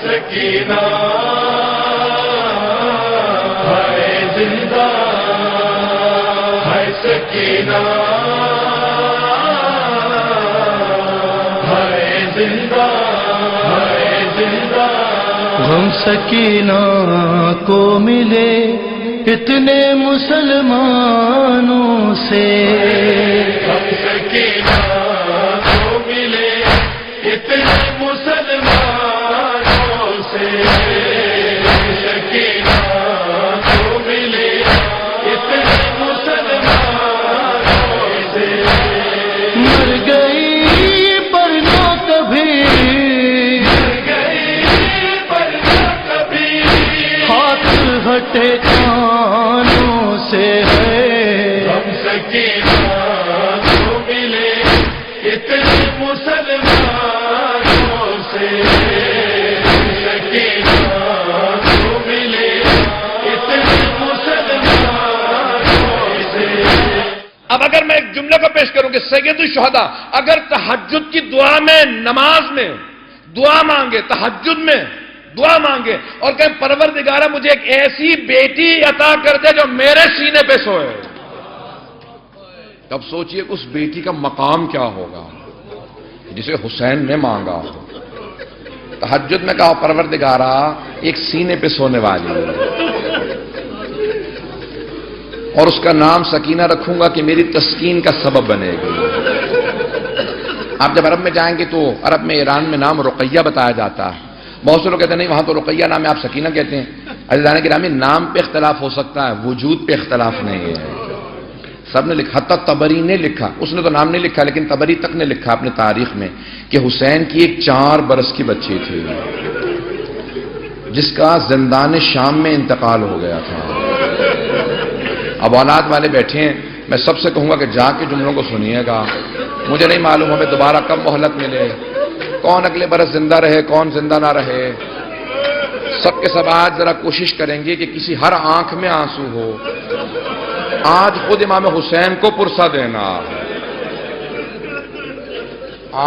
سکینہ ہے زندہ ہے سکینہ ہے زندہ ہے زندہ غم سکینہ کو ملے اتنے مسلمانوں سے غم سکینہ کو ملے اتنے مسلمانوں سے سکینہ کو ملے اتنے مسلمانوں سے مر گئی پر نہ کبھی ہاتھ ہٹے کانوں سے ہے غم سکینہ کو ملے اتنے مسلمانوں سے سکینہ کو ملے اتنے مسلمانوں سے۔ اب اگر میں ایک جملے کو پیش کروں کہ سید الشہداء اگر تہجد کی دعا میں، نماز میں دعا مانگے، تہجد میں دعا مانگے اور کہیں پروردگارہ مجھے ایک ایسی بیٹی عطا کر دے جو میرے سینے پہ سوئے، تب سوچئے اس بیٹی کا مقام کیا ہوگا جسے حسین نے مانگا۔ تہجد میں کہا پروردگارہ ایک سینے پہ سونے والی ہے اور اس کا نام سکینہ رکھوں گا کہ میری تسکین کا سبب بنے گی۔ آپ جب عرب میں جائیں گے تو عرب میں، ایران میں نام رقیہ بتایا جاتا ہے۔ بہت سے لوگ کہتے ہیں نہیں وہاں تو رقیہ نام ہے، آپ سکینہ کہتے ہیں۔ عزیزان گرامی، نام پہ اختلاف ہو سکتا ہے، وجود پہ اختلاف نہیں ہے۔ سب نے لکھا، حتی طبری نے لکھا، اس نے تو نام نہیں لکھا لیکن طبری تک نے لکھا اپنے تاریخ میں کہ حسین کی ایک 4 برس کی بچی تھی جس کا زندان شام میں انتقال ہو گیا تھا۔ اب اولاد والے بیٹھے ہیں، میں سب سے کہوں گا کہ جا کے جملوں کو سنیے گا۔ مجھے نہیں معلوم ہمیں دوبارہ کب مہلت ملے، کون اگلے برس زندہ رہے کون زندہ نہ رہے۔ سب کے سب آج ذرا کوشش کریں گے کہ کسی ہر آنکھ میں آنسو ہو۔ آج خود امام حسین کو پرسہ دینا،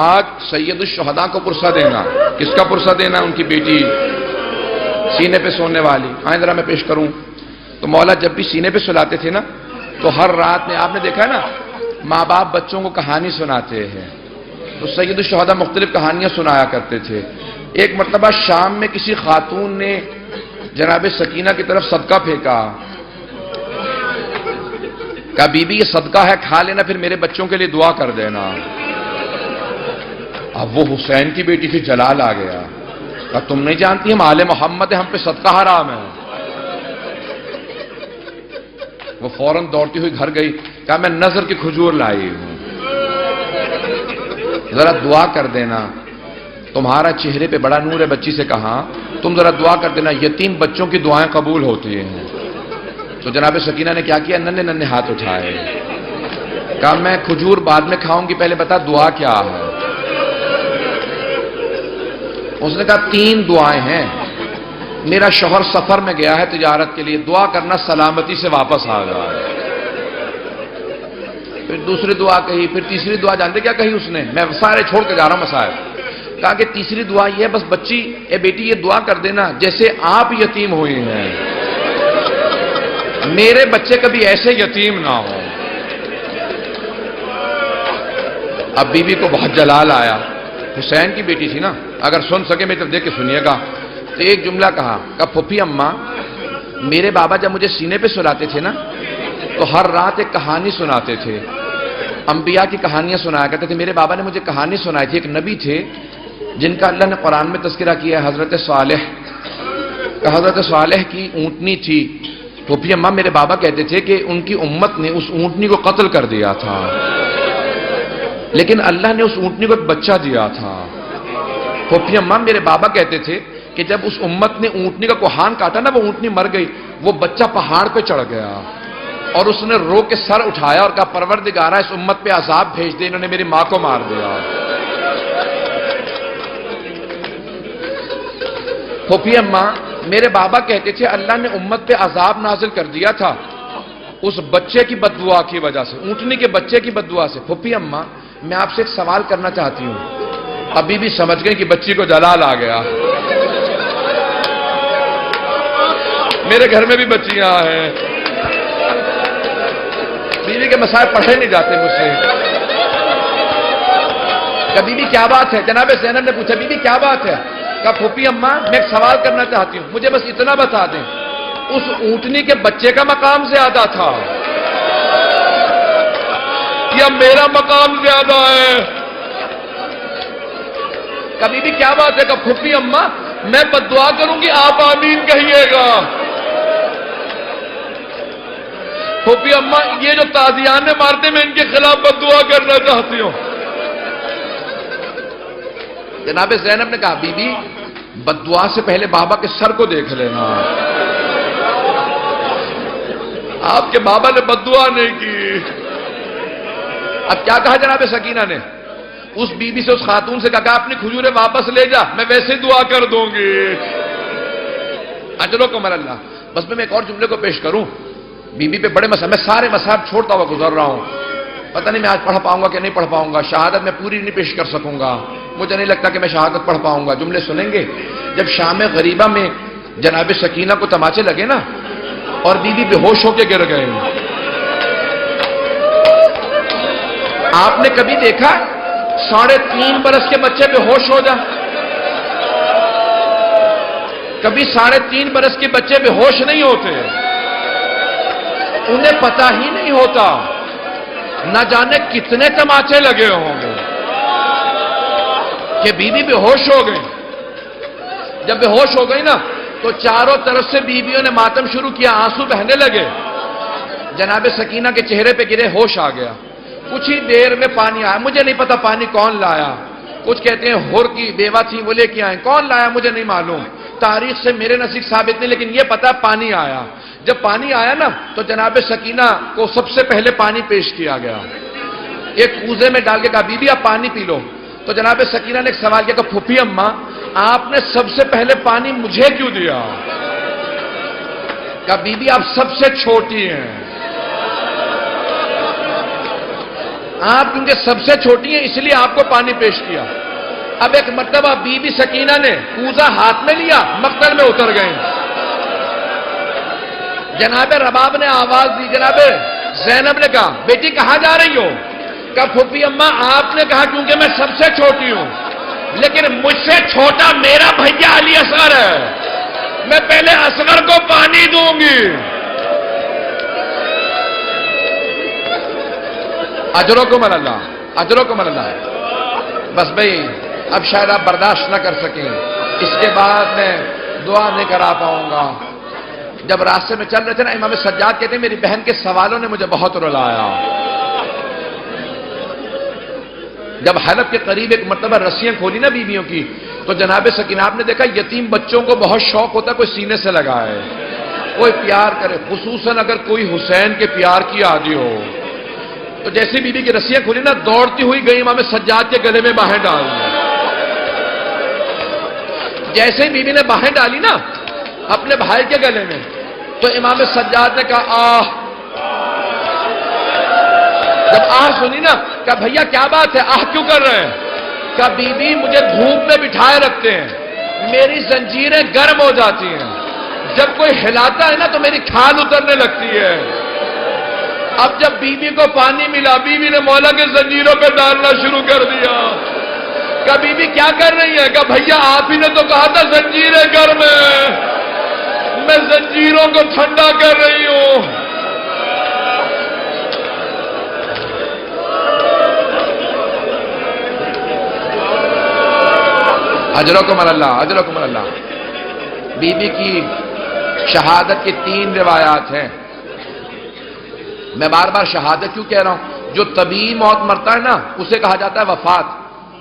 آج سید الشہداء کو پرسہ دینا۔ کس کا پرسہ دینا؟ ان کی بیٹی سینے پہ سونے والی۔ آئیں ذرا میں پیش کروں تو مولا جب بھی سینے پہ سلاتے تھے نا تو ہر رات میں آپ نے دیکھا ہے نا ماں باپ بچوں کو کہانی سناتے ہیں، تو سید الشہداء مختلف کہانیاں سنایا کرتے تھے۔ ایک مرتبہ شام میں کسی خاتون نے جناب سکینہ کی طرف صدقہ پھینکا، کہا بی بی یہ صدقہ ہے کھا لینا پھر میرے بچوں کے لیے دعا کر دینا۔ اب وہ حسین کی بیٹی سے جلال آ گیا، کہا تم نہیں جانتی ہم آل محمد ہیں، ہم پہ صدقہ حرام ہے۔ وہ فوراً دوڑتی ہوئی گھر گئی، کہا میں نظر کی کھجور لائی ہوں، ذرا دعا کر دینا، تمہارا چہرے پہ بڑا نور ہے۔ بچی سے کہا تم ذرا دعا کر دینا، یتیم بچوں کی دعائیں قبول ہوتی ہیں۔ تو جناب سکینہ نے کیا کیا؟ ننھے ننھے ہاتھ اٹھائے، کہا میں کھجور بعد میں کھاؤں گی، پہلے بتا دعا کیا ہے۔ اس نے کہا 3 دعائیں ہیں، میرا شوہر سفر میں گیا ہے تجارت کے لیے، دعا کرنا سلامتی سے واپس آ جائے۔ پھر دوسری دعا کہی، پھر تیسری دعا جانتے کیا کہی اس نے؟ میں سارے چھوڑ کے جا رہا ہوں مسائل۔ کہا کہ تیسری دعا یہ ہے بس بچی اے بیٹی یہ دعا کر دینا جیسے آپ یتیم ہوئی ہیں میرے بچے کبھی ایسے یتیم نہ ہو۔ اب بی بی کو بہت جلال آیا، حسین کی بیٹی تھی نا، اگر سن سکے میری طرف دیکھ کے سنیے گا۔ تو ایک جملہ کہا پھوپھی اماں میرے بابا جب مجھے سینے پہ سلاتے تھے نا تو ہر رات ایک کہانی سناتے تھے، انبیاء کی کہانیاں سنایا کرتے تھے۔ میرے بابا نے مجھے کہانی سنائی تھی، ایک نبی تھے جن کا اللہ نے قرآن میں تذکرہ کیا ہے، حضرت صالح کا۔ حضرت صالح کی اونٹنی تھی، پھوپھی اماں میرے بابا کہتے تھے کہ ان کی امت نے اس اونٹنی کو قتل کر دیا تھا، لیکن اللہ نے اس اونٹنی کو ایک بچہ دیا تھا۔ پھوپھی اماں میرے بابا کہتے تھے کہ جب اس امت نے اونٹنی کا کوہان کاٹا نا، وہ اونٹنی مر گئی، وہ بچہ پہاڑ پہ چڑھ گیا اور اس نے رو کے سر اٹھایا اور کہا پروردگارہ اس امت پہ عذاب بھیج دے، انہوں نے میری ماں کو مار دیا۔ پھوپھی اماں میرے بابا کہتے تھے اللہ نے امت پہ عذاب نازل کر دیا تھا اس بچے کی بددعا کی وجہ سے، اونٹنی کے بچے کی بددعا سے۔ پھوپھی اماں میں آپ سے ایک سوال کرنا چاہتی ہوں۔ ابھی بھی سمجھ گئے کہ بچی کو جلال آ گیا۔ میرے گھر میں بھی بچیاں ہیں، بیوی کے مسائل پڑھے نہیں جاتے مجھ سے. کہ بیوی کیا بات ہے؟ جناب زینب نے پوچھا بیوی کیا بات ہے؟ کہا پھوپھی اماں میں ایک سوال کرنا چاہتی ہوں، مجھے بس اتنا بتا دیں، اس اونٹنی کے بچے کا مقام زیادہ تھا یا میرا مقام زیادہ ہے؟ کبھی بھی کیا بات ہے؟ کہ پھوپھی اماں میں بد دعا کروں گی آپ آمین کہیے گا. پھوپھی اماں یہ جو تازیان نے مارتے میں ان کے خلاف بد دعا کرنا چاہتی ہوں. جناب زینب نے کہا بی بی بد دعا سے پہلے بابا کے سر کو دیکھ لینا. آپ کے بابا نے بد دعا نہیں کی. اب کیا کہا جناب سکینہ نے؟ اس بی بی سے اس خاتون سے کہا اپنی کھجوریں واپس لے جا، میں ویسے دعا کر دوں گی. اجر و کمر اللہ. بس میں ایک اور جملے کو پیش کروں. بی بی پہ بڑے مسائل، میں سارے مسائل چھوڑتا ہوا گزر رہا ہوں. پتہ نہیں میں آج پڑھ پاؤں گا کہ نہیں پڑھ پاؤں گا. شہادت میں پوری نہیں پیش کر سکوں گا. مجھے نہیں لگتا کہ میں شہادت پڑھ پاؤں گا. جملے سنیں گے. جب شام غریبہ میں جناب سکینہ کو تماچے لگے نا اور بی بی بے ہوش ہو کے گر گئے. آپ نے کبھی دیکھا 3.5 برس کے بچے بے ہوش ہو جا؟ کبھی 3.5 برس کے بچے بے ہوش نہیں ہوتے. انہیں پتہ ہی نہیں ہوتا نہ جانے کتنے تماچے لگے ہوں گے کہ بیوی بے ہوش ہو گئی. جب بے ہوش ہو گئی نا تو چاروں طرف سے بیویوں نے ماتم شروع کیا، آنسو بہنے لگے. جناب سکینہ کے چہرے پہ گرے، ہوش آ گیا. کچھ ہی دیر میں پانی آیا. مجھے نہیں پتا پانی کون لایا. کچھ کہتے ہیں ہور کی بیوہ تھی وہ لے کے آئے. کون لایا مجھے نہیں معلوم، تاریخ سے میرے نزدیک ثابت نہیں، لیکن یہ پتا پانی آیا. جب پانی آیا نا تو جناب سکینہ کو سب سے پہلے پانی پیش کیا گیا. ایک کوزے میں ڈال کے کہا بی بی آپ پانی پی لو. تو جناب سکینہ نے ایک سوال کیا کہ پھوپھی اماں آپ نے سب سے پہلے پانی مجھے کیوں دیا؟ کہا بی بی آپ سب سے چھوٹی ہیں. آپ کیونکہ سب سے چھوٹی ہیں اس لیے آپ کو پانی پیش کیا. اب ایک مرتبہ بی بی سکینہ نے کوزہ ہاتھ میں لیا، مقتل میں اتر گئے. جناب رباب نے آواز دی. جناب زینب نے کہا بیٹی کہاں جا رہی ہو؟ کہا پھوپھی اماں آپ نے کہا کیونکہ میں سب سے چھوٹی ہوں، لیکن مجھ سے چھوٹا میرا بھیا علی اصغر ہے، میں پہلے اصغر کو پانی دوں گی. اجرکم اللہ، اجرکم اللہ. بس بھائی اب شاید آپ برداشت نہ کر سکیں، اس کے بعد میں دعا نہیں کرا پاؤں گا. جب راستے میں چل رہے تھے نا امام سجاد کہتے ہیں میری بہن کے سوالوں نے مجھے بہت رلایا. جب حلب کے قریب ایک مرتبہ رسیاں کھولی نا بیویوں کی تو جناب سکینہ آپ نے دیکھا یتیم بچوں کو بہت شوق ہوتا ہے کوئی سینے سے لگائے، کوئی پیار کرے، خصوصاً اگر کوئی حسین کے پیار کی عادی ہو. تو جیسے بیوی کی رسیاں کھولی نا دوڑتی ہوئی گئی امام سجاد کے گلے میں باہیں ڈال دی. جیسے ہی بیوی نے باہیں ڈالی نا اپنے بھائی کے گلے میں تو امام سجاد نے کہا آہ. جب آہ سنی نا کہا بھیا کیا بات ہے، آہ کیوں کر رہے ہیں؟ کہا بی بی مجھے دھوپ میں بٹھائے رکھتے ہیں، میری زنجیریں گرم ہو جاتی ہیں، جب کوئی ہلاتا ہے نا تو میری کھال اترنے لگتی ہے. اب جب بی بی کو پانی ملا بیوی نے مولا کے زنجیروں پہ ڈالنا شروع کر دیا. کہا بی بی کیا کر رہی ہے؟ کہا بھیا آپ ہی نے تو کہا تھا زنجیریں گرم ہیں، میں زنجیروں کو ٹھنڈا کر رہی ہوں. اجرکم اللہ، اجرکم اللہ. بی بی کی شہادت کی 3 روایات ہیں. میں بار بار شہادت کیوں کہہ رہا ہوں؟ جو طبیعی موت مرتا ہے نا اسے کہا جاتا ہے وفات،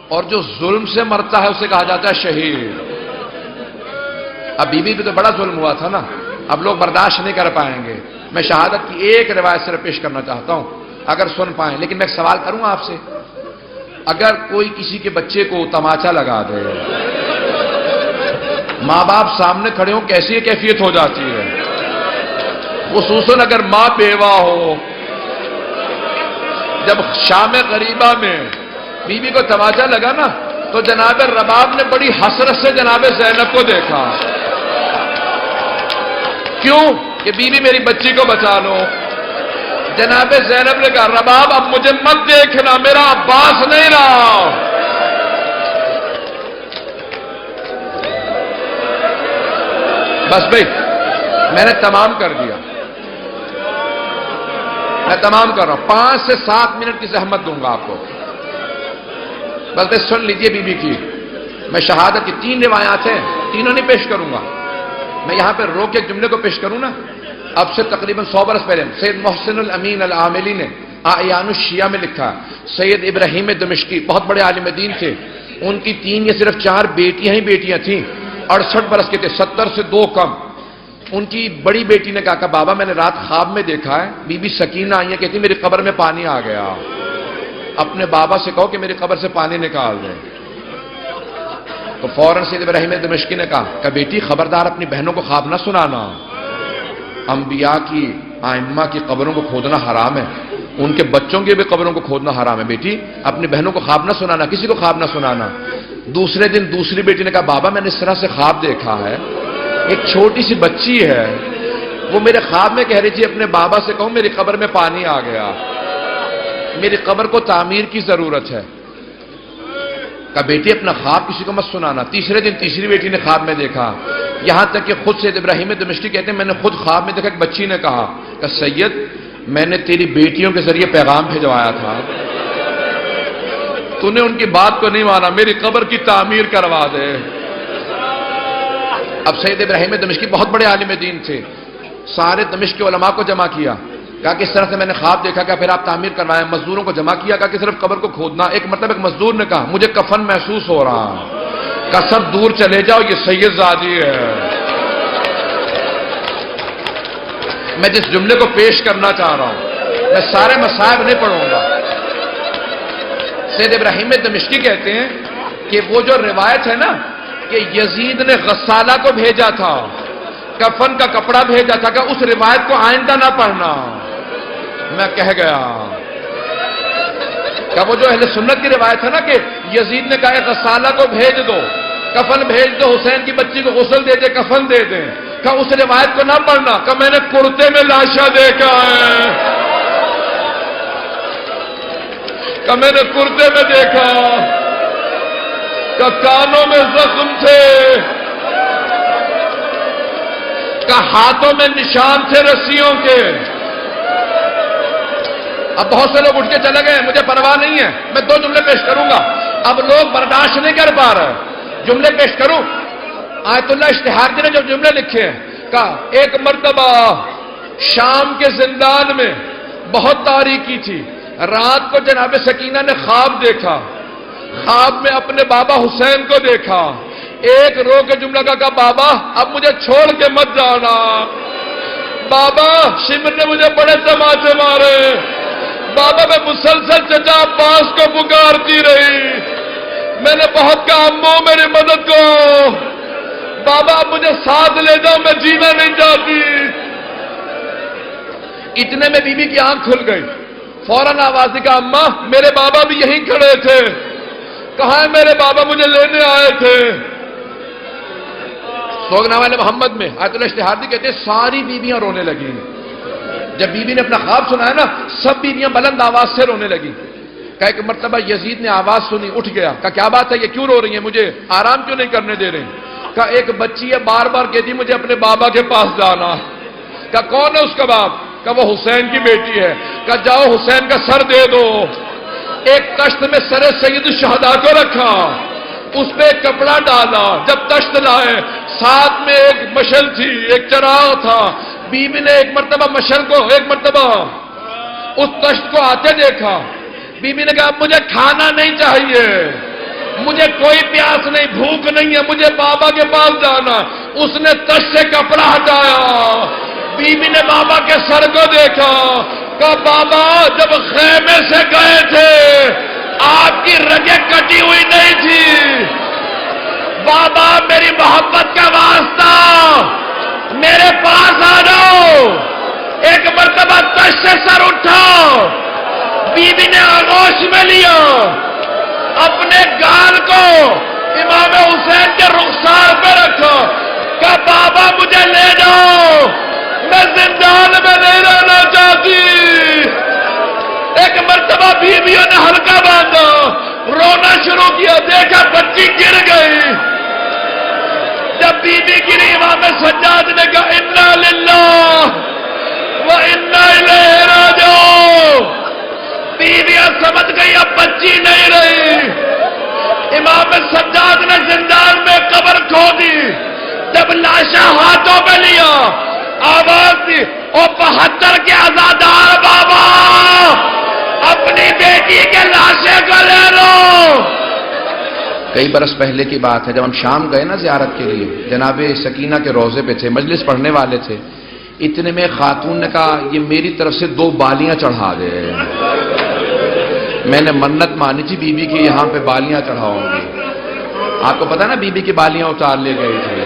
اور جو ظلم سے مرتا ہے اسے کہا جاتا ہے شہید. اب بی بی پہ تو بڑا ظلم ہوا تھا نا، اب لوگ برداشت نہیں کر پائیں گے. میں شہادت کی ایک روایت صرف پیش کرنا چاہتا ہوں اگر سن پائیں. لیکن میں ایک سوال کروں آپ سے، اگر کوئی کسی کے بچے کو تماچا لگا دے، ماں باپ سامنے کھڑے ہوں کیسی کیفیت ہو جاتی ہے؟ خصوصاً اگر ماں بیوہ ہو. جب شام غریبہ میں بیوی کو تماچا لگا نا تو جناب رباب نے بڑی حسرت سے جناب زینب کو دیکھا. کیوں؟ کہ بیوی میری بچی کو بچا لو۔ جناب زینب نے کہا رباب اب مجھے مت دیکھنا، میرا عباس نہیں رہا۔ بس بھائی میں نے تمام کر دیا، میں تمام کر رہا ہوں، 5 سے 7 منٹ کی زحمت دوں گا آپ کو، بلکہ سن لیجئے بی بی کی۔ میں شہادت کی 3 روایات ہیں، تینوں نہیں پیش کروں گا، میں یہاں پہ رو کے جملے کو پیش کروں نا۔ اب سے تقریباً 100 برس پہلے سید محسن الامین العاملی نے اعیان الشیعہ میں لکھا، سید ابراہیم دمشقی بہت بڑے عالم دین تھے، ان کی 3 یا صرف 4 بیٹیاں ہی بیٹیاں تھیں، 68 برس کے تھے، 70 سے 2 کم۔ ان کی بڑی بیٹی نے کہا کہ بابا میں نے رات خواب میں دیکھا ہے بی بی سکینہ آئی ہے، کہتی میری قبر میں پانی آ گیا، اپنے بابا سے کہو کہ میری قبر سے پانی نکال دیں۔ تو فوراً سید ابراہیم دمشقی نے کہا کہ بیٹی خبردار اپنی بہنوں کو خواب نہ سنانا، انبیاء کی ائمہ کی قبروں کو کھودنا حرام ہے، ان کے بچوں کی بھی قبروں کو کھودنا حرام ہے، بیٹی اپنی بہنوں کو خواب نہ سنانا، کسی کو خواب نہ سنانا۔ دوسرے دن دوسری بیٹی نے کہا بابا میں نے اس طرح سے خواب دیکھا ہے، ایک چھوٹی سی بچی ہے، وہ میرے خواب میں کہہ رہی تھی اپنے بابا سے کہو میری قبر میں پانی آ گیا، میری قبر کو تعمیر کی ضرورت ہے۔ کہا بیٹی اپنا خواب کسی کو مت سنانا۔ تیسرے دن تیسری بیٹی نے خواب میں دیکھا، یہاں تک کہ خود سید ابراہیم دمشقی کہتے ہیں میں نے خود خواب میں دیکھا، ایک بچی نے کہا کہ سید میں نے تیری بیٹیوں کے ذریعے پیغام بھجوایا تھا، تو نے ان کی بات کو نہیں مانا، میری قبر کی تعمیر کروا دے۔ اب سید ابراہیم دمشقی بہت بڑے عالم دین تھے، سارے دمشق کے علماء کو جمع کیا، کہا کہ اس طرح سے میں نے خواب دیکھا، کہ پھر آپ تعمیر کروائیں، مزدوروں کو جمع کیا، کہا کہ صرف قبر کو کھودنا۔ ایک مزدور نے کہا مجھے کفن محسوس ہو رہا، کہا سب دور چلے جاؤ یہ سید زادی ہے۔ میں جس جملے کو پیش کرنا چاہ رہا ہوں، میں سارے مصائب نہیں پڑھوں گا۔ سید ابراہیم دمشقی کہتے ہیں کہ وہ جو روایت ہے نا کہ یزید نے غسالہ کو بھیجا تھا، کفن کا کپڑا بھیجا تھا، کہ اس روایت کو آئندہ نہ پڑھنا۔ میں کہہ گیا کہ وہ جو اہل سنت کی روایت ہے نا کہ یزید نے کہا غسالہ کو بھیج دو، کفن بھیج دو، حسین کی بچی کو غسل دے دے، کفن دے دیں، کہ اس روایت کو نہ پڑھنا، کہ میں نے کرتے میں لاشا دیکھا ہے، کہ میں نے کرتے میں دیکھا، کہ کانوں میں زخم تھے، کہ ہاتھوں میں نشان تھے رسیوں کے۔ اب بہت سے لوگ اٹھ کے چلے گئے، مجھے پرواہ نہیں ہے، میں 2 جملے پیش کروں گا، اب لوگ برداشت نہیں کر پا رہے، جملے پیش کروں۔ آیت اللہ اشتہاردی نے جو جملے لکھے ہیں، کہا ایک مرتبہ شام کے زندان میں بہت تاریکی تھی، رات کو جناب سکینہ نے خواب دیکھا، خواب میں اپنے بابا حسین کو دیکھا، ایک رو کے جملہ کہا بابا اب مجھے چھوڑ کے مت جانا، بابا شمر نے مجھے بڑے تماچے مارے، بابا میں مسلسل چچا عباس کو پکارتی رہی، میں نے بہت کہا امو میری مدد کو، بابا اب مجھے ساتھ لے جاؤ میں جینا نہیں چاہتی۔ اتنے میں بی بی کی آنکھ کھل گئی، فوراً آواز دی کہ اماں میرے بابا بھی یہیں کھڑے تھے، کہاں ہے میرے بابا مجھے لینے آئے تھے۔ سوگنا والے محمد میں آیت اللہ اشتہاردی کہتے ہیں ساری بیویاں رونے لگی، جب بیوی نے اپنا خواب سنا ہے نا سب بیویاں بلند آواز سے رونے لگی۔ کہ ایک مرتبہ یزید نے آواز سنی، اٹھ گیا، کہ کیا بات ہے یہ کیوں رو رہی ہیں، مجھے آرام کیوں نہیں کرنے دے رہی؟ کہ ایک بچی ہے بار بار کہتی مجھے اپنے بابا کے پاس جانا۔ کہ کون ہے اس کا باپ؟ کہ وہ حسین کی بیٹی ہے۔ کہ جاؤ حسین کا سر دے دو۔ ایک تشت میں سر سید الشہداء کو رکھا، اس پہ ایک کپڑا ڈالا، جب تشت لائے ساتھ میں ایک مشل تھی، ایک چراغ تھا، بی بی نے ایک مرتبہ مشل کو، ایک مرتبہ اس تشت کو آتے دیکھا، بی بی نے کہا مجھے کھانا نہیں چاہیے، مجھے کوئی پیاس نہیں، بھوک نہیں ہے، مجھے بابا کے پاس جانا۔ اس نے تشت سے کپڑا ہٹایا، بی بی نے بابا کے سر کو دیکھا، کہا بابا جب خیمے سے گئے تھے آپ کی رگیں کٹی ہوئی نہیں تھی، بابا میری محبت کا واسطہ میرے پاس آ جاؤ۔ ایک مرتبہ تشت سے سر اٹھا، بی بی نے آغوش میں لیا، اپنے گال کو امام حسین کے رخسار پہ رکھا، کہ بابا مجھے لے جاؤ، رونا شروع کیا، دیکھا بچی گر گئی۔ جب بی بی گری امام سجاد نے کہا انا للہ و انا الیہ راجعون۔ بیویاں سمجھ گئی اب بچی نہیں رہی۔ امام سجاد نے زندان میں قبر کھودی، جب لاشا ہاتھوں میں لیا آواز دی، او 72 کے عزادار بابا اپنی بیٹی کے لاشے کو لے لو۔ کئی برس پہلے کی بات ہے، جب ہم شام گئے نا زیارت کے لیے، جناب سکینہ کے روضے پہ تھے، مجلس پڑھنے والے تھے، اتنے میں خاتون نے کہا یہ میری طرف سے 2 بالیاں چڑھا دے۔ میں نے منت مانی تھی بی بی کی یہاں پہ بالیاں چڑھاؤں گی۔ آپ کو پتا نا بی بی کی بالیاں اتار لے گئی تھی۔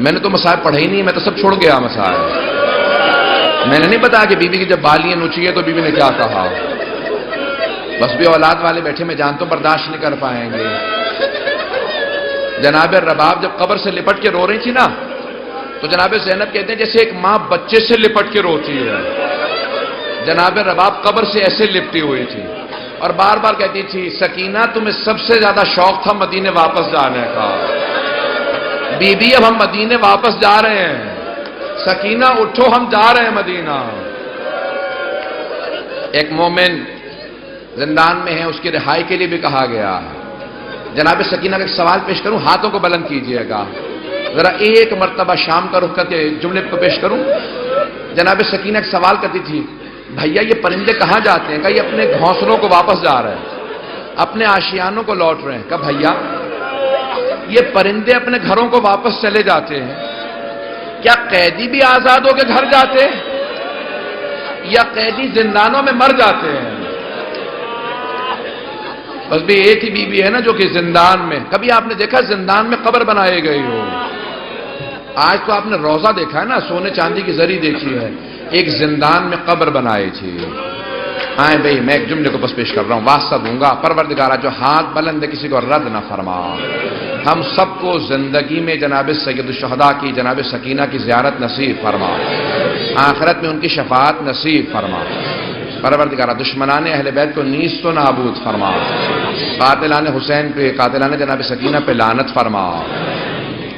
میں نے تو مسائل پڑھے ہی نہیں، میں تو سب چھوڑ گیا مسائل۔ میں نے نہیں بتایا کہ بی بی کی جب بالیاں نوچی ہے تو بی بی نے کیا کہا۔ بس بھی اولاد والے بیٹھے، میں جانتا ہوں برداشت نہیں کر پائیں گے۔ جناب رباب جب قبر سے لپٹ کے رو رہی تھی نا، تو جناب زینب کہتے ہیں جیسے ایک ماں بچے سے لپٹ کے روتی ہے۔ جناب رباب قبر سے ایسے لپٹی ہوئی تھی اور بار بار کہتی تھی سکینہ تمہیں سب سے زیادہ شوق تھا مدینے واپس جانے کا۔ بی بی اب ہم مدینے واپس جا رہے ہیں، سکینہ اٹھو ہم جا رہے ہیں مدینہ۔ ایک مومن زندان میں ہے، اس کی رہائی کے لیے بھی کہا گیا ہے۔ جناب سکینہ کا ایک سوال پیش کروں، ہاتھوں کو بلند کیجئے گا، ذرا ایک مرتبہ شام کا رخ کر کے جملے کو پیش کروں۔ جناب سکینہ ایک سوال کرتی تھی بھیا یہ پرندے کہاں جاتے ہیں؟ کہ یہ اپنے گھونسلوں کو واپس جا رہے ہیں، اپنے آشیانوں کو لوٹ رہے ہیں۔ کہ بھیا یہ پرندے اپنے گھروں کو واپس چلے جاتے ہیں، کیا قیدی بھی آزاد ہو کے گھر جاتے ہیں یا قیدی زندانوں میں مر جاتے ہیں؟ بس بھی ایک ہی بیوی ہے نا جو کہ زندان میں، کبھی آپ نے دیکھا زندان میں قبر بنائی گئی ہو؟ آج تو آپ نے روزہ دیکھا ہے نا، سونے چاندی کی زری دیکھی ہے، ایک زندان میں قبر بنائی تھی۔ آئیں بھئی میں ایک جملے کو بس پیش کر رہا ہوں، واسطہ دوں گا پروردگارہ جو ہاتھ بلند ہے کسی کو رد نہ فرما۔ ہم سب کو زندگی میں جناب سید الشہداء کی جناب سکینہ کی زیارت نصیب فرما، آخرت میں ان کی شفاعت نصیب فرما۔ پروردگارہ دشمنان اہل بیت کو نیست و نابود فرما، قاتلان حسین پہ، قاتلان جناب سکینہ پہ لعنت فرما۔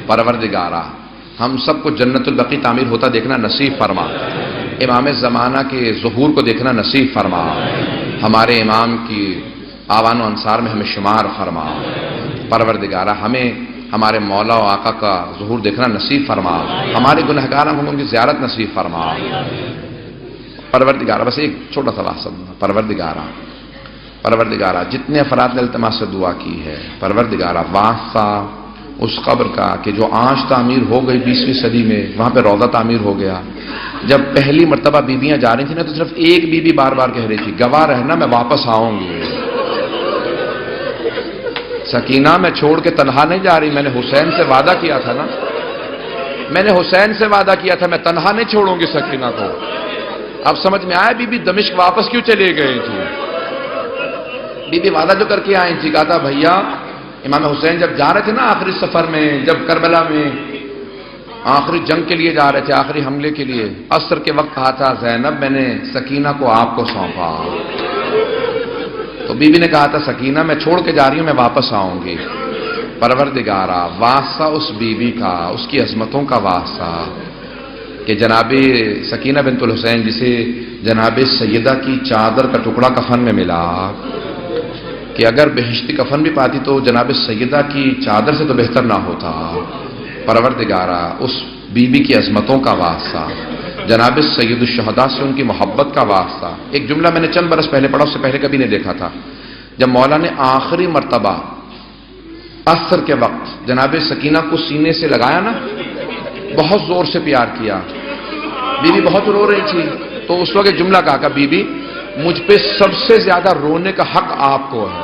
پروردگارہ ہم سب کو جنت البقیع تعمیر ہوتا دیکھنا نصیب فرما، امام زمانہ کے ظہور کو دیکھنا نصیب فرما، ہمارے امام کی آوان و انصار میں ہمیں شمار فرما۔ پروردگارہ ہمیں ہمارے مولا و آقا کا ظہور دیکھنا نصیب فرما، ہمارے گنہگار ہم ان کی زیارت نصیب فرما۔ پروردگارہ بس ایک چھوٹا سا واسطہ، پروردگارہ جتنے افراد نے التماس سے دعا کی ہے، پروردگارہ واسطہ اس قبر کا کہ جو آج تعمیر ہو گئی 20ویں صدی میں، وہاں پہ روضہ تعمیر ہو گیا۔ جب پہلی مرتبہ بیویاں جا رہی تھیں نا تو صرف ایک بیوی بار بار کہہ رہی تھی گواہ رہنا میں واپس آؤں گی۔ سکینہ میں چھوڑ کے تنہا نہیں جا رہی، میں نے حسین سے وعدہ کیا تھا نا، میں نے حسین سے وعدہ کیا تھا میں تنہا نہیں چھوڑوں گی سکینہ کو۔ اب سمجھ میں آیا بی بی دمشق واپس کیوں چلے گئی تھی۔ بی بی وعدہ جو کر کے آئی تھی، کہا تھا بھیا امام حسین جب جا رہے تھے نا آخری سفر میں، جب کربلا میں آخری جنگ کے لیے جا رہے تھے، آخری حملے کے لیے، عصر کے وقت کہا تھا زینب میں نے سکینہ کو آپ کو سونپا۔ تو بی بی نے کہا تھا سکینہ میں چھوڑ کے جا رہی ہوں میں واپس آؤں گی۔ پروردگارہ واسطہ اس بی بی کا، اس کی عظمتوں کا واسطہ کہ جناب سکینہ بنت الحسین جسے جناب سیدہ کی چادر کا ٹکڑا کفن میں ملا، کہ اگر بہشتی کفن بھی پاتی تو جناب سیدہ کی چادر سے تو بہتر نہ ہوتا۔ پروردگارہ اس بی بی کی عظمتوں کا واسطہ، جناب سید الشہداء سے ان کی محبت کا واسطہ۔ ایک جملہ میں نے چند برس پہلے پڑھا، اس سے پہلے کبھی نہیں دیکھا تھا، جب مولا نے آخری مرتبہ عصر کے وقت جناب سکینہ کو سینے سے لگایا نا، بہت زور سے پیار کیا، بی بی بہت رو رہی تھی، تو اس وقت جملہ کہا کہ بی بی مجھ پہ سب سے زیادہ رونے کا حق آپ کو ہے،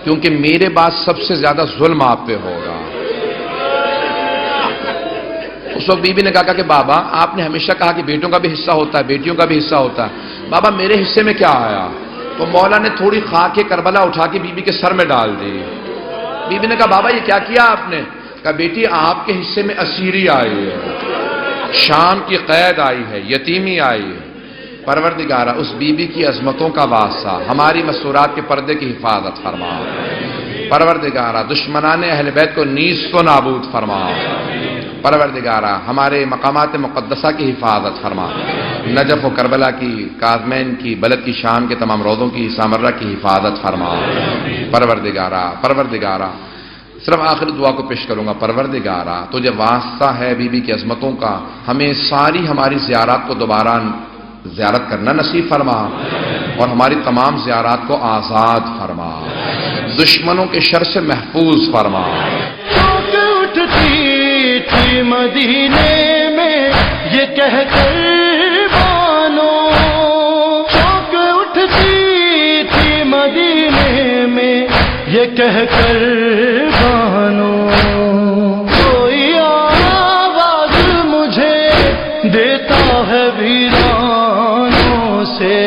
کیونکہ میرے بعد سب سے زیادہ ظلم آپ پہ ہوگا۔ اس وقت بی بی نے کہا کہ بابا آپ نے ہمیشہ کہا کہ بیٹوں کا بھی حصہ ہوتا ہے، بیٹیوں کا بھی حصہ ہوتا ہے، بابا میرے حصے میں کیا آیا؟ تو مولا نے تھوڑی خاک کربلا اٹھا کے بی بی کے سر میں ڈال دی۔ بی بی نے کہا بابا یہ کیا کیا آپ نے؟ کہا بیٹی آپ کے حصے میں اسیری آئی ہے، شام کی قید آئی ہے، یتیمی آئی ہے، پروردگارہ اس بی بی کی عظمتوں کا واسطہ ہماری مسورات کے پردے کی حفاظت فرما، پروردگارہ دشمنان اہل بیت کو نیست و نابود فرما، پروردگارہ ہمارے مقامات مقدسہ کی حفاظت فرما، نجف و کربلا کی، کاظمین کی، بلد کی شام کے تمام روضوں کی، سامرہ کی حفاظت فرما، پروردگارہ صرف آخر دعا کو پیش کروں گا، پروردگارہ تجھے واسطہ ہے بی بی کی عظمتوں کا، ہمیں ساری ہماری زیارات کو دوبارہ زیارت کرنا نصیب فرما اور ہماری تمام زیارات کو آزاد فرما، دشمنوں کے شر سے محفوظ فرما۔ اٹھتی تھی مدینے میں یہ کہہ کر بانو، چوک اٹھتی تھی مدینے میں یہ کہہ کر بانو، کوئی آواز مجھے دیتا ہے ویرانوں سے